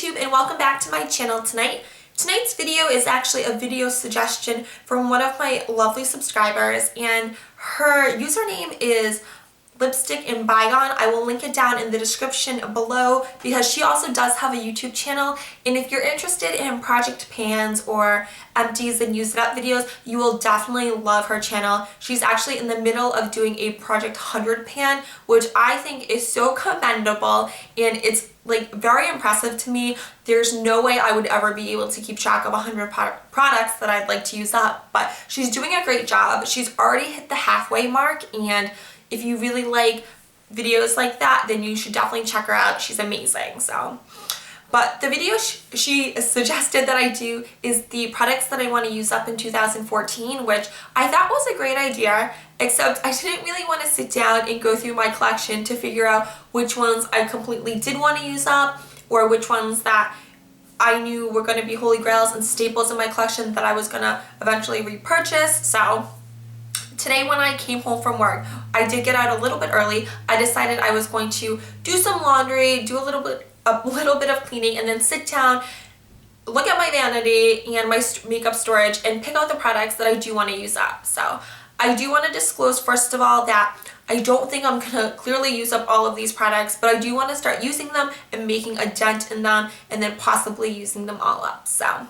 YouTube and welcome back to my channel tonight. Tonight's video is actually a video suggestion from one of my lovely subscribers, and her username is Lipstick in Bygone. I will link it down in the description below because she also does have a YouTube channel, and if you're interested in project pans or empties and use it up videos, you will definitely love her channel. She's actually in the middle of doing a project 100 pan, which I think is so commendable, and it's like very impressive to me. There's no way I would ever be able to keep track of 100 products that I'd like to use up, but she's doing a great job. She's already hit the halfway mark, and if you really like videos like that, then you should definitely check her out. She's amazing. But the video she suggested that I do is the products that I want to use up in 2014, which I thought was a great idea, except I didn't really want to sit down and go through my collection to figure out which ones I completely did want to use up or which ones that I knew were going to be holy grails and staples in my collection that I was going to eventually repurchase. So today when I came home from work, I did get out a little bit early. I decided I was going to do some laundry, do a little bit of cleaning, and then sit down, look at my vanity and my makeup storage, and pick out the products that I do want to use up. So I do want to disclose first of all that I don't think I'm going to clearly use up all of these products, but I do want to start using them and making a dent in them and then possibly using them all up. So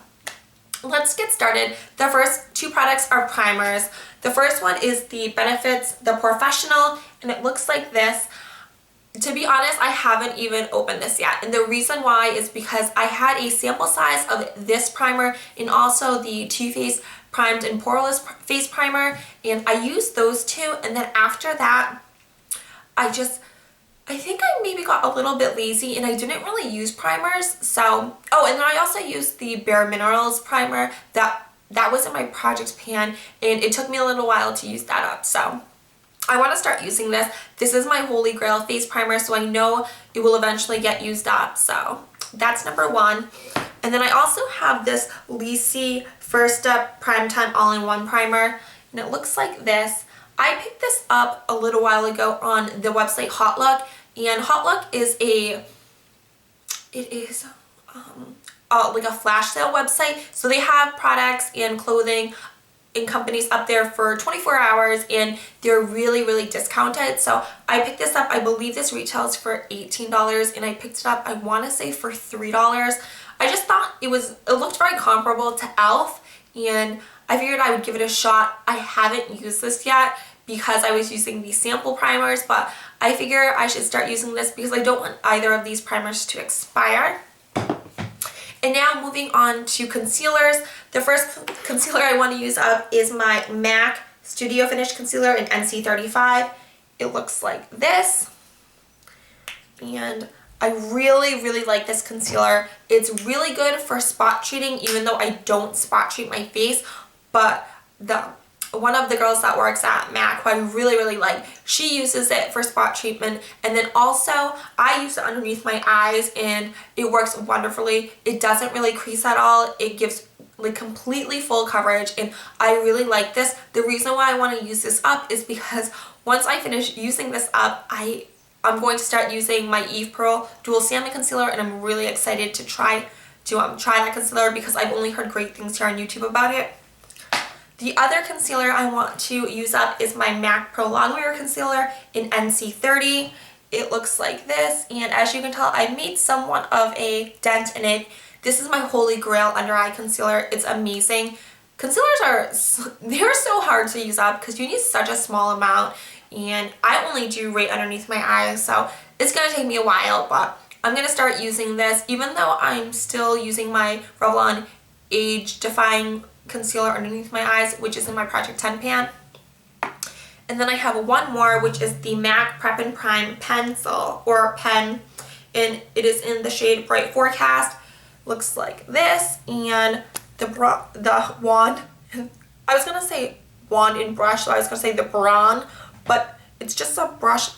let's get started. The first two products are primers. The first one is the Benefits The Professional, and it looks like this. To be honest, I haven't even opened this yet, and the reason why is because I had a sample size of this primer and also the Too Faced Primed and Poreless Face Primer, and I used those two, and then after that, I think I maybe got a little bit lazy and I didn't really use primers. So, oh, and then I also used the Bare Minerals primer that was in my project pan, and it took me a little while to use that up. So I want to start using this. This is my holy grail face primer, so I know it will eventually get used up. So that's number one. And then I also have this Lisi First Step Primetime All-in-One Primer, and it looks like this. I picked this up a little while ago on the website Hot Look, and Hot Look is like a flash sale website, so they have products and clothing and companies up there for 24 hours, and they're really discounted. So I picked this up. I believe this retails for $18, and I picked it up, I want to say, for $3. I just thought it looked very comparable to e.l.f., and I figured I would give it a shot. I haven't used this yet because I was using these sample primers, but I figure I should start using this because I don't want either of these primers to expire. And now moving on to concealers. The first concealer I want to use up is my MAC Studio Finish Concealer in NC35. It looks like this. And I really like this concealer. It's really good for spot treating, even though I don't spot treat my face. But one of the girls that works at MAC, who I really like, she uses it for spot treatment, and then also I use it underneath my eyes, and it works wonderfully. It doesn't really crease at all. It gives like completely full coverage, and I really like this. The reason why I want to use this up is because once I finish using this up, I'm going to start using my Eve Pearl Dual Salmon Concealer, and I'm really excited to try that concealer because I've only heard great things here on YouTube about it. The other concealer I want to use up is my MAC Pro Longwear Concealer in NC30. It looks like this, and as you can tell, I made somewhat of a dent in it. This is my holy grail under eye concealer. It's amazing. Concealers they're so hard to use up because you need such a small amount, and I only do right underneath my eyes, so it's going to take me a while, but I'm going to start using this even though I'm still using my Revlon Age Defying Concealer underneath my eyes, which is in my Project 10 pan. And then I have one more, which is the MAC Prep and Prime Pencil or Pen, and it is in the shade Bright Forecast. Looks like this, and the wand, I was gonna say wand and brush, so I was gonna say the Brawn, but it's just a brush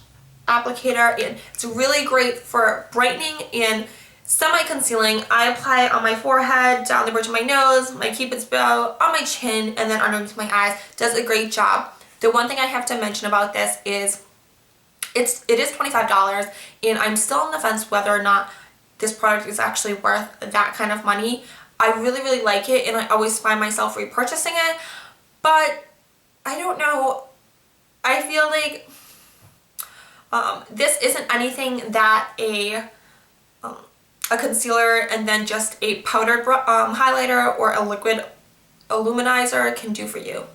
applicator, and it's really great for brightening and semi-concealing. I apply it on my forehead, down the bridge of my nose, my cupid's bow, on my chin, and then underneath my eyes. Does a great job. The one thing I have to mention about this is it is $25, and I'm still on the fence whether or not this product is actually worth that kind of money. I really, really like it, and I always find myself repurchasing it, but I don't know. I feel like this isn't anything that a concealer and then just a powdered highlighter or a liquid illuminizer can do for you.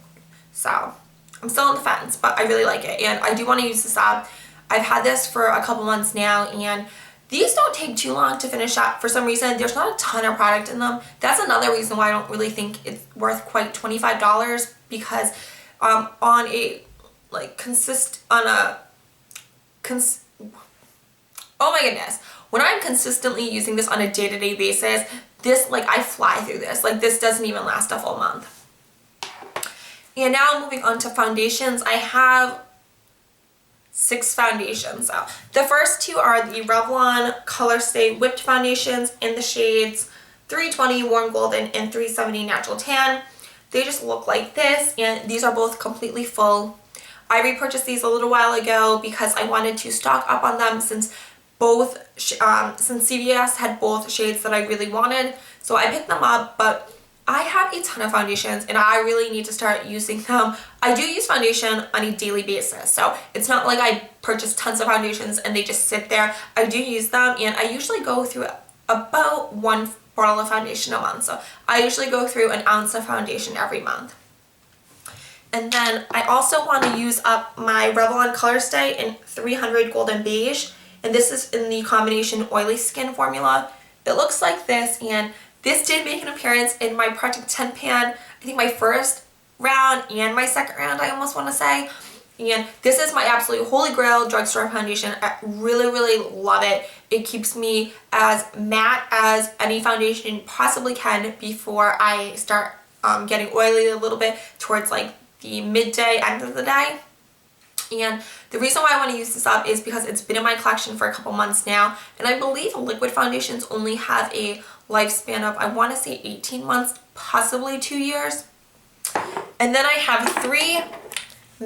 So I'm still on the fence, but I really like it, and I do want to use this up. I've had this for a couple months now, and these don't take too long to finish up. For some reason, there's not a ton of product in them. That's another reason why I don't really think it's worth quite $25, because oh my goodness, when I'm consistently using this on a day-to-day basis, this, like, I fly through this. Like, this doesn't even last a full month. And now moving on to foundations, I have 6 foundations. So the first 2 are the Revlon Color Stay Whipped Foundations in the shades 320 Warm Golden and 370 Natural Tan. They just look like this, and these are both completely full. I repurchased these a little while ago because I wanted to stock up on them since CVS had both shades that I really wanted. So I picked them up, but I have a ton of foundations and I really need to start using them. I do use foundation on a daily basis, so it's not like I purchase tons of foundations and they just sit there. I do use them, and I usually go through about 1 bottle of foundation a month. So I usually go through an ounce of foundation every month. And then I also want to use up my Revlon Color Stay in 300 Golden Beige, and this is in the combination oily skin formula. It looks like this, and this did make an appearance in my Project 10 pan, I think my first round and my second round, I almost want to say. And this is my absolute holy grail drugstore foundation. I really, really love it. It keeps me as matte as any foundation possibly can before I start getting oily a little bit towards like the midday, end of the day. And the reason why I want to use this up is because it's been in my collection for a couple months now, and I believe liquid foundations only have a lifespan of, I want to say 18 months, possibly 2 years. And then I have 3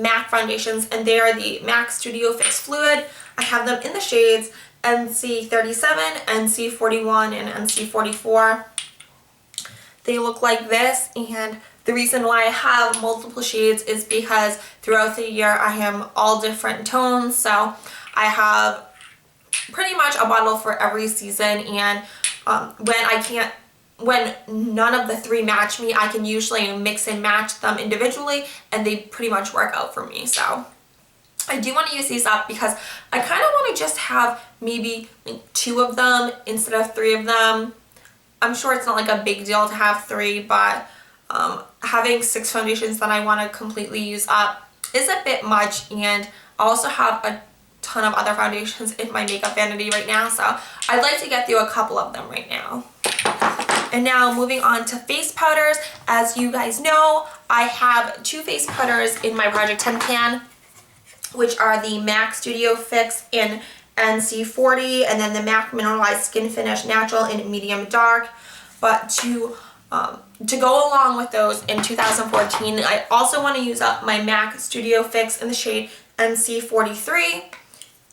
MAC foundations, and they are the MAC Studio Fix Fluid. I have them in the shades NC37, NC41, and NC44. They look like this, and the reason why I have multiple shades is because throughout the year I am all different tones, so I have pretty much a bottle for every season, and when none of the 3 match me, I can usually mix and match them individually, and they pretty much work out for me. So I do want to use these up because I kind of want to just have maybe 2 of them instead of 3 of them. I'm sure it's not like a big deal to have 3, but having 6 foundations that I want to completely use up is a bit much, and I also have a ton of other foundations in my makeup vanity right now, so I'd like to get through a couple of them right now. And now moving on to face powders. As you guys know, I have 2 face powders in my Project 10 pan, which are the MAC Studio Fix in NC40 and then the MAC Mineralized Skin Finish Natural in medium dark. But to go along with those in 2014, I also want to use up my MAC Studio Fix in the shade NC43,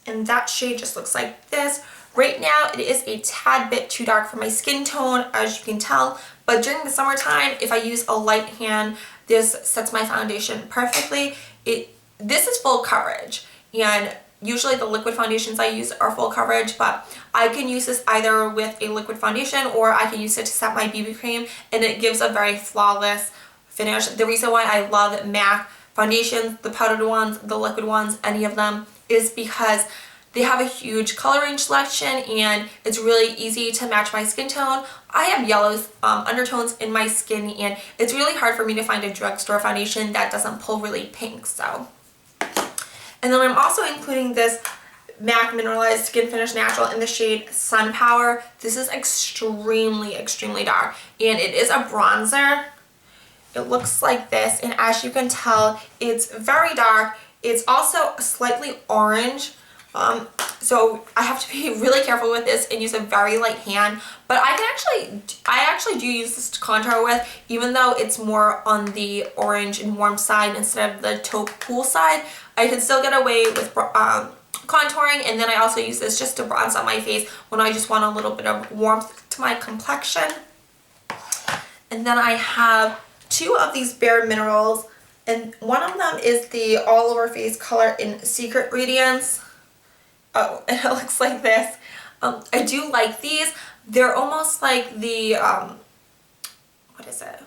and that shade just looks like this. Right now it is a tad bit too dark for my skin tone, as you can tell, but during the summertime, if I use a light hand, this sets my foundation perfectly. This is full coverage, and usually the liquid foundations I use are full coverage, but I can use this either with a liquid foundation or I can use it to set my BB cream, and it gives a very flawless finish. The reason why I love MAC foundations, the powdered ones, the liquid ones, any of them, is because they have a huge color range selection and it's really easy to match my skin tone. I have yellow undertones in my skin, and it's really hard for me to find a drugstore foundation that doesn't pull really pink. So, and then I'm also including this MAC Mineralized Skin Finish Natural in the shade Sun Power. This is extremely, extremely dark, and it is a bronzer. It looks like this, and as you can tell, it's very dark. It's also slightly orange. So I have to be really careful with this and use a very light hand, but I actually do use this to contour with, even though it's more on the orange and warm side instead of the taupe cool side. I can still get away with contouring, and then I also use this just to bronze on my face when I just want a little bit of warmth to my complexion. And then I have two of these Bare Minerals, and one of them is the all over face color in Secret Radiance. Oh, and it looks like this. I do like these. They're almost like the, what is it?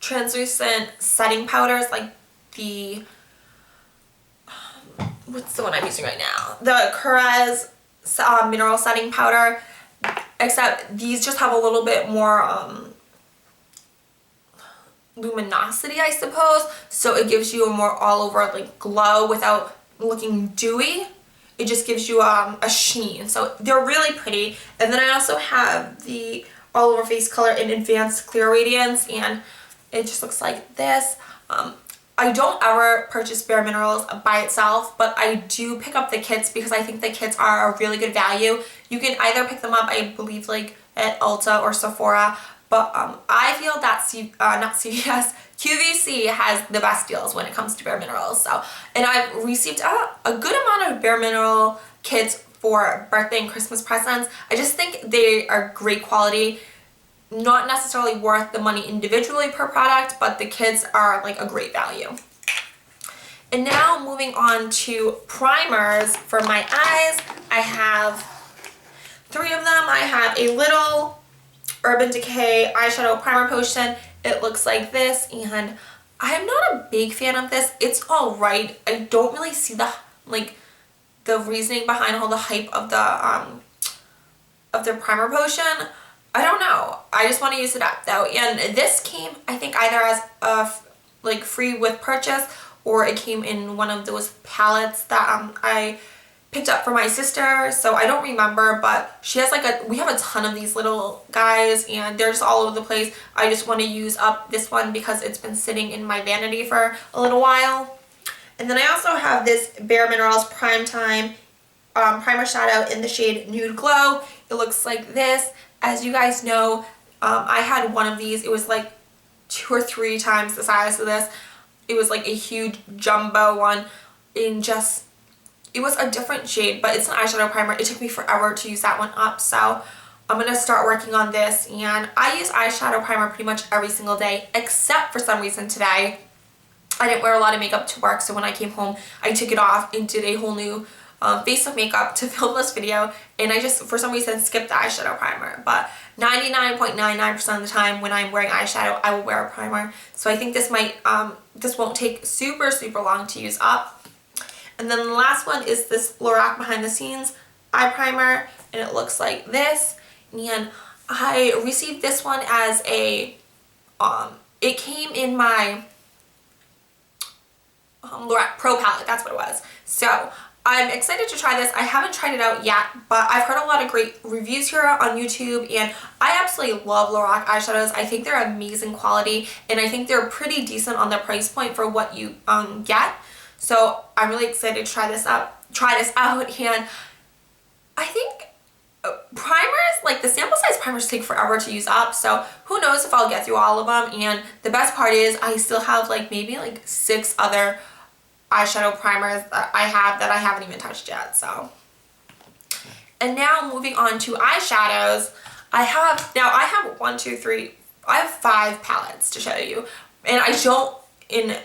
Translucent setting powders, like the, what's the one I'm using right now? The Carez mineral setting powder, except these just have a little bit more luminosity, I suppose, so it gives you a more all over like glow without looking dewy. It just gives you a sheen, so they're really pretty. And then I also have the all over face color in Advanced Clear Radiance, and it just looks like this. I don't ever purchase Bare Minerals by itself, but I do pick up the kits because I think the kits are a really good value. You can either pick them up, I believe, like at Ulta or Sephora, but I feel that not CVS, QVC has the best deals when it comes to Bare Minerals. So, and I've received a good amount of Bare Mineral kits for birthday and Christmas presents. I just think they are great quality. Not necessarily worth the money individually per product, but the kits are like a great value. And now moving on to primers for my eyes. I have 3 of them. I have a little Urban Decay eyeshadow primer potion. It looks like this, and I'm not a big fan of this. It's all right. I don't really see the reasoning behind all the hype of the primer potion. I don't know. I just want to use it up though. And this came, I think, either as a free with purchase, or it came in one of those palettes that I picked up for my sister. So I don't remember, but she has we have a ton of these little guys, and they're just all over the place. I just want to use up this one because it's been sitting in my vanity for a little while. And then I also have this Bare Minerals Prime Time primer shadow in the shade Nude Glow. It looks like this. As you guys know, I had one of these. It was like 2 or 3 times the size of this. It was like a huge jumbo one in just, it was a different shade, but it's an eyeshadow primer. It took me forever to use that one up, so I'm going to start working on this. And I use eyeshadow primer pretty much every single day, except for some reason today. I didn't wear a lot of makeup to work, so when I came home, I took it off and did a whole new face of makeup to film this video, and I just for some reason skipped the eyeshadow primer. But 99.99% of the time when I'm wearing eyeshadow, I will wear a primer. So I think this might this won't take super long to use up. And then the last one is this Lorac Behind the Scenes eye primer, and it looks like this. And I received this one as a it came in my Lorac Pro palette. That's what it was. So I'm excited to try this. I haven't tried it out yet, but I've heard a lot of great reviews here on YouTube, and I absolutely love Lorac eyeshadows. I think they're amazing quality, and I think they're pretty decent on the price point for what you get. So I'm really excited to try this out. And I think primers, like the sample size primers, take forever to use up, so who knows if I'll get through all of them. And the best part is I still have maybe 6 other eyeshadow primers that I haven't even touched yet. So, and now moving on to eyeshadows, I have 5 palettes to show you, and in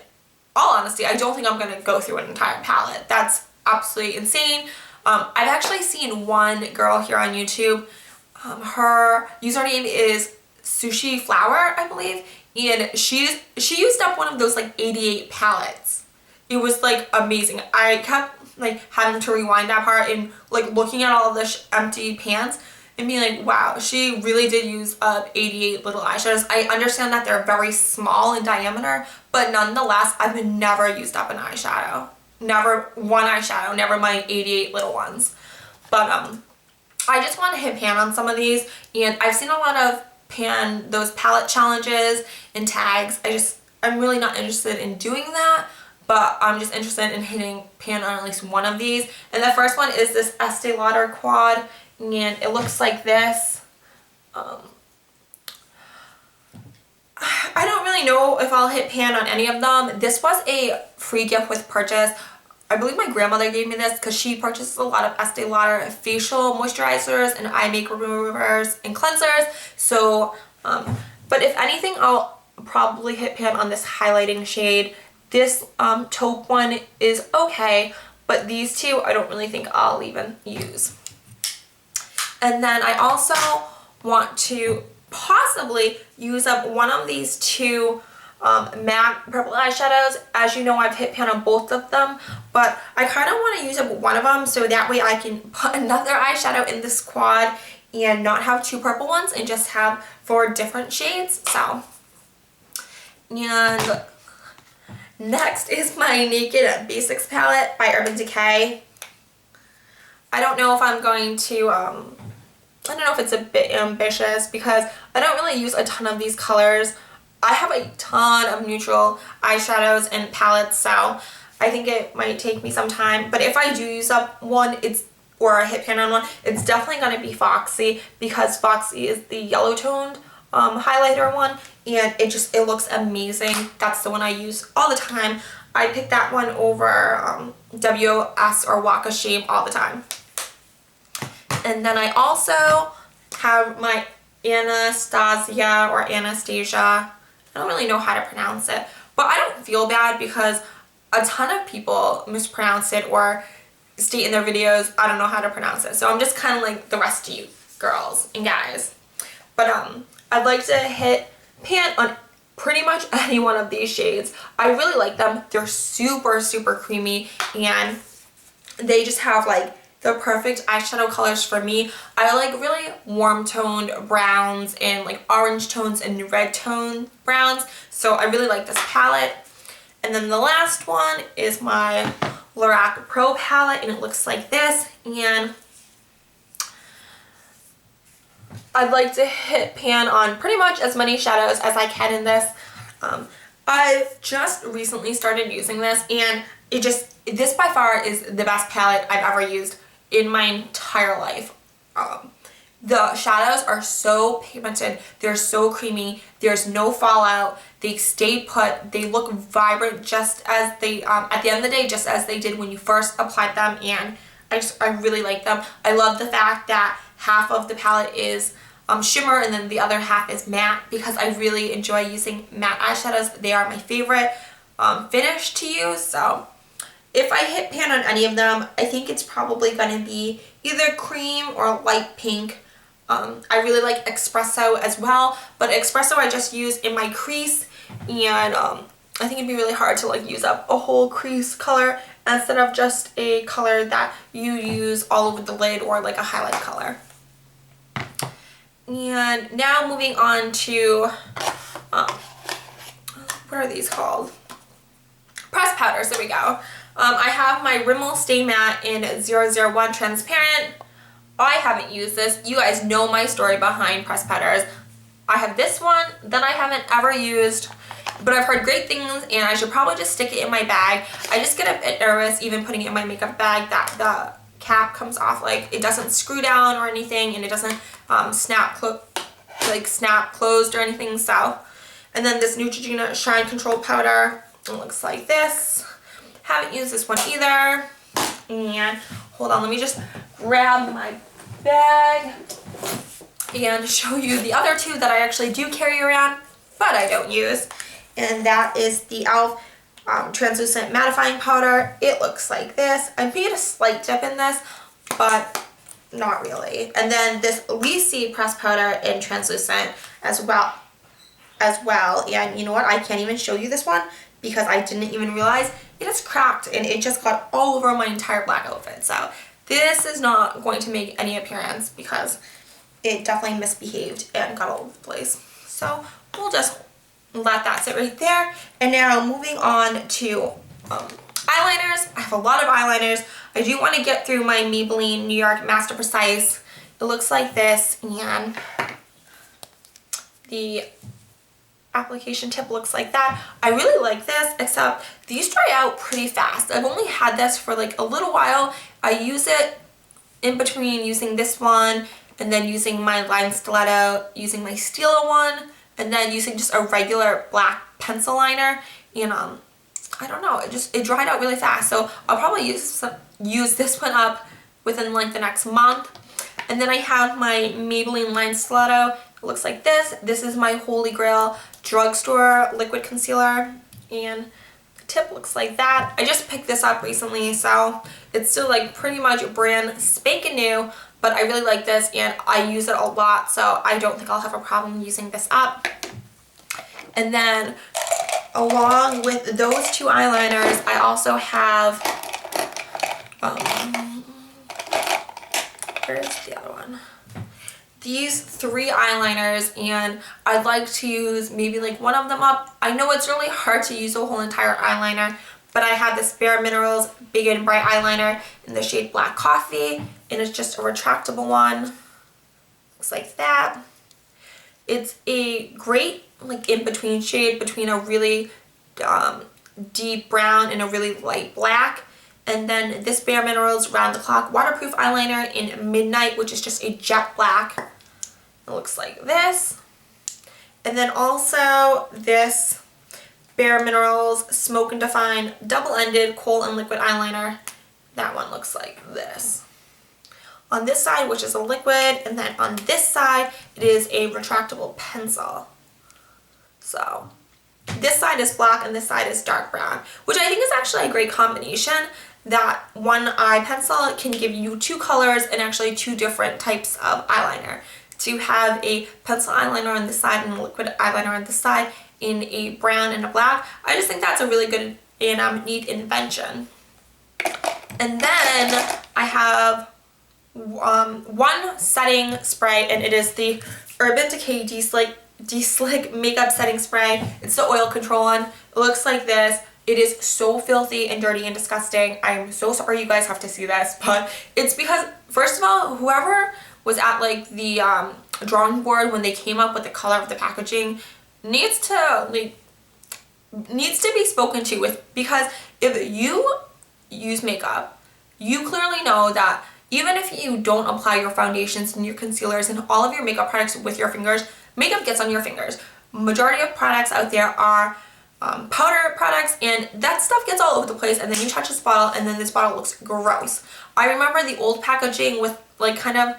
all honesty, I don't think I'm going to go through an entire palette. That's absolutely insane. I've actually seen one girl here on YouTube, her username is Sushi Flower, I believe, and she used up one of those 88 palettes. It was amazing. I kept having to rewind that part and looking at all the empty pans and being like, wow, she really did use up 88 little eyeshadows. I understand that they're very small in diameter, but nonetheless, I've never used up an eyeshadow. Never one eyeshadow, never mind 88 little ones. But I just want to hit pan on some of these, and I've seen a lot of those palette challenges and tags. I'm really not interested in doing that, but I'm just interested in hitting pan on at least one of these. And the first one is this Estee Lauder quad, and it looks like this. I don't really know if I'll hit pan on any of them. This was a free gift with purchase. I believe my grandmother gave me this because she purchases a lot of Estee Lauder facial moisturizers and eye makeup removers and cleansers. So, but if anything, I'll probably hit pan on this highlighting shade. This taupe one is okay, but these two I don't really think I'll even use. And then I also want to possibly use up one of these two matte purple eyeshadows. As you know, I've hit pan on both of them, but I kind of want to use up one of them so that way I can put another eyeshadow in this quad and not have two purple ones and just have 4 different shades. So, and next is my Naked Basics palette by Urban Decay. I don't know if I'm going to, I don't know if it's a bit ambitious because I don't really use a ton of these colors. I have a ton of neutral eyeshadows and palettes, so I think it might take me some time. But if I do use up one, or I hit pan on one, it's definitely going to be Foxy because Foxy is the yellow toned highlighter one, and it looks amazing. That's the one I use all the time. I pick that one over WS or Walk of Shame all the time. And then I also have my Anastasia. I don't really know how to pronounce it, but I don't feel bad because a ton of people mispronounce it or state in their videos, I don't know how to pronounce it. So I'm just kind of like the rest of you girls and guys. But I'd like to hit pan on pretty much any one of these shades. I really like them. They're super, super creamy, and they just have like the perfect eyeshadow colors for me. I like really warm toned browns and like orange tones and red tone browns. So I really like this palette. And then the last one is my Lorac Pro palette, and it looks like this. And I'd like to hit pan on pretty much as many shadows as I can in this. I've just recently started using this, and this by far is the best palette I've ever used in my entire life. The shadows are so pigmented, they're so creamy, there's no fallout, they stay put, they look vibrant just as they, at the end of the day, just as they did when you first applied them, and I really like them. I love the fact that half of the palette is shimmer and then the other half is matte because I really enjoy using matte eyeshadows. They are my favorite finish to use, so if I hit pan on any of them, I think it's probably going to be either cream or light pink. I really like Espresso as well, but Espresso I just use in my crease, and I think it'd be really hard to like use up a whole crease color instead of just a color that you use all over the lid or like a highlight color. And now moving on to, what are these called? Pressed powders, there we go. I have my Rimmel Stay Matte in 001 Transparent. I haven't used this. You guys know my story behind pressed powders. I have this one that I haven't ever used, but I've heard great things, and I should probably just stick it in my bag. I just get a bit nervous even putting it in my makeup bag that the cap comes off, like it doesn't screw down or anything, and it doesn't snap closed or anything. So, and then this Neutrogena Shine Control Powder, it looks like this. Haven't used this one either. And hold on, let me just grab my bag and show you the other two that I actually do carry around, but I don't use. And that is the e.l.f. Translucent Mattifying Powder. It looks like this. I made a slight dip in this, but not really. And then this Lisi Pressed Powder in Translucent as well. And you know what? I can't even show you this one because I didn't even realize it is cracked, and it just got all over my entire black outfit. So this is not going to make any appearance because it definitely misbehaved and got all over the place. So we'll just let that sit right there. And now moving on to eyeliners. I have a lot of eyeliners. I do want to get through my Maybelline New York Master Precise. It looks like this, and the application tip looks like that. I really like this, except these dry out pretty fast. I've only had this for like a little while. I use it in between using this one and then using my line stiletto, using my Stila one, and then using just a regular black pencil liner. And I don't know, it dried out really fast. So I'll probably use this one up within like the next month. And then I have my Maybelline Line Stiletto. It looks like this. This is my Holy Grail drugstore liquid concealer, and the tip looks like that. I just picked this up recently, so it's still like pretty much brand spanking new, but I really like this and I use it a lot, so I don't think I'll have a problem using this up. And then along with those two eyeliners, I also have, where's the other one? These 3 eyeliners, and I'd like to use maybe like one of them up. I know it's really hard to use a whole entire eyeliner, but I have this Bare Minerals Big and Bright eyeliner in the shade Black Coffee, and it's just a retractable one. Looks like that. It's a great like in-between shade between a really deep brown and a really light black. And then this Bare Minerals Round the Clock Waterproof Eyeliner in Midnight, which is just a jet black. It looks like this. And then also this Bare Minerals Smoke and Define Double-Ended Kohl and Liquid Eyeliner. That one looks like this. On this side, which is a liquid, and then on this side, it is a retractable pencil. So this side is black and this side is dark brown, which I think is actually a great combination. That one eye pencil can give you 2 colors and actually 2 different types of eyeliner. To have a pencil eyeliner on this side and a liquid eyeliner on this side in a brown and a black, I just think that's a really good and neat invention. And then I have one setting spray, and it is the Urban Decay De-Slick Makeup Setting Spray. It's the oil control one. It looks like this. It is so filthy and dirty and disgusting. I'm so sorry you guys have to see this, but it's because, first of all, whoever was at like the drawing board when they came up with the color of the packaging needs to be spoken to with, because if you use makeup, you clearly know that even if you don't apply your foundations and your concealers and all of your makeup products with your fingers, makeup gets on your fingers. Majority of products out there are powder products, and that stuff gets all over the place, and then you touch this bottle and then this bottle looks gross. I remember the old packaging with like kind of,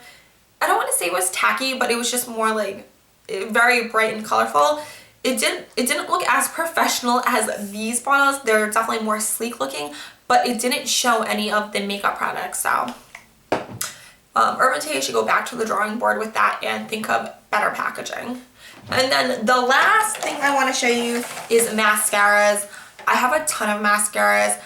I don't want to say it was tacky, but it was just more like very bright and colorful. It didn't look as professional as these bottles. They're definitely more sleek looking, but it didn't show any of the makeup products. So Urban Decay should go back to the drawing board with that and think of better packaging. And then the last thing I want to show you is mascaras. I have a ton of mascaras.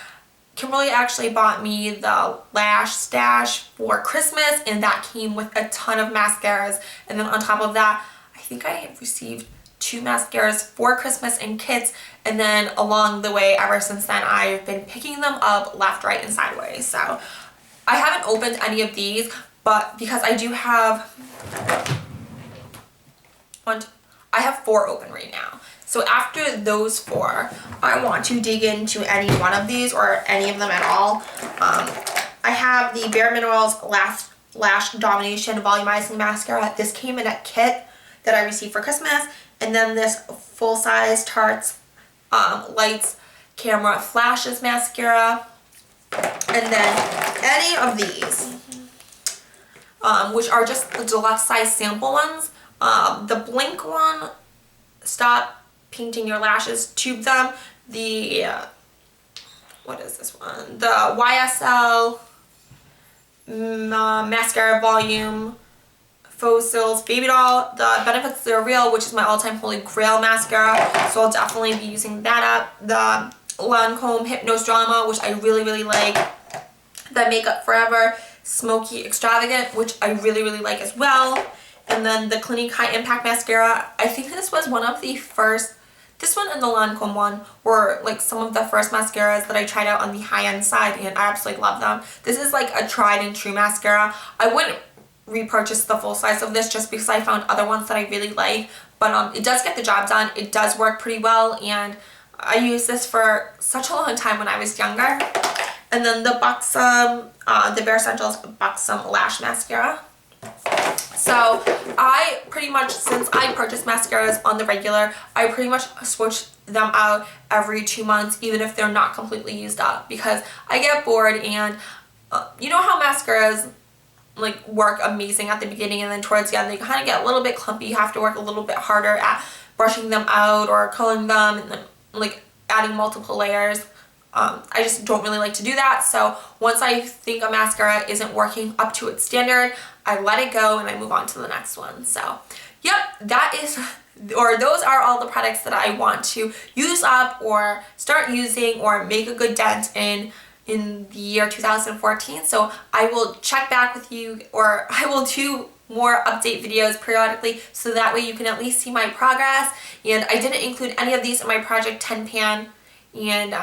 Kimberly actually bought me the Lash Stash for Christmas, and that came with a ton of mascaras. And then on top of that, I think I have received 2 mascaras for Christmas in kits, and then along the way ever since then I've been picking them up left, right, and sideways. So I haven't opened any of these, but because I do have I have 4 open right now. So after those 4, I want to dig into any one of these or any of them at all. I have the Bare Minerals Lash Domination Volumizing Mascara. This came in a kit that I received for Christmas. And then this full-size Tarte's Lights Camera Flashes Mascara. And then any of these, which are just the deluxe size sample ones. The Blink one, Stop Painting Your Lashes, tube them. The, what is this one? The YSL Mascara Volume Fossils Baby Doll. The Benefits They're Real, which is my all-time holy grail mascara, so I'll definitely be using that up. The Lancome Hypnose Drama, which I really, really like. The Makeup Forever Smoky Extravagant, which I really, really like as well. And then the Clinique High Impact Mascara. I think this was one of the first, this one and the Lancome one were like some of the first mascaras that I tried out on the high-end side, and I absolutely love them. This is like a tried and true mascara. I wouldn't repurchase the full size of this just because I found other ones that I really like, but it does get the job done. It does work pretty well, and I used this for such a long time when I was younger. And then the Buxom, the Bare Essentials Buxom Lash Mascara. So I pretty pretty much, since I purchase mascaras on the regular, I pretty much switch them out every 2 months, even if they're not completely used up, because I get bored. And you know how mascaras like work amazing at the beginning, and then towards the end they kind of get a little bit clumpy. You have to work a little bit harder at brushing them out or coloring them, and then like adding multiple layers. I just don't really like to do that. So once I think a mascara isn't working up to its standard, I let it go and I move on to the next one. So yep, that is, or those are all the products that I want to use up or start using or make a good dent in the year 2014. So I will check back with you, or I will do more update videos periodically, so that way you can at least see my progress. And I didn't include any of these in my Project 10 pan, and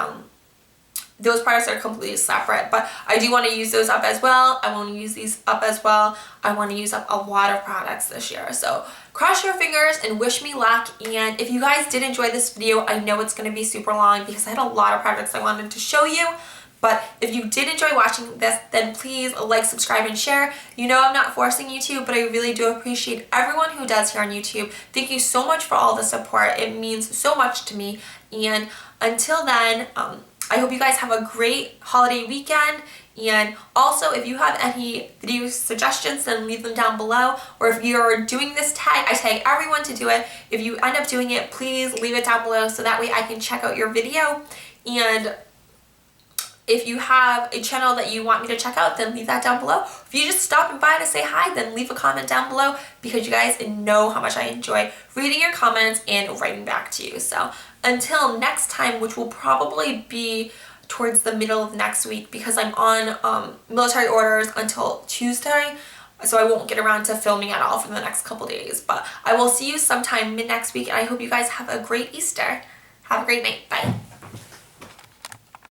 those products are completely separate, but I do want to use those up as well. I want to use these up as well. I want to use up a lot of products this year. So cross your fingers and wish me luck. And if you guys did enjoy this video, I know it's going to be super long because I had a lot of products I wanted to show you. But if you did enjoy watching this, then please like, subscribe, and share. You know I'm not forcing you to, but I really do appreciate everyone who does here on YouTube. Thank you so much for all the support. It means so much to me. And until then, I hope you guys have a great holiday weekend. And also, if you have any video suggestions, then leave them down below. Or if you're doing this tag, I tag everyone to do it. If you end up doing it, please leave it down below so that way I can check out your video. And if you have a channel that you want me to check out, then leave that down below. If you just stopping by to say hi, then leave a comment down below, because you guys know how much I enjoy reading your comments and writing back to you. So until next time, which will probably be towards the middle of next week, because I'm on military orders until Tuesday, so I won't get around to filming at all for the next couple days. But I will see you sometime mid next week, and I hope you guys have a great Easter. Have a great night. Bye.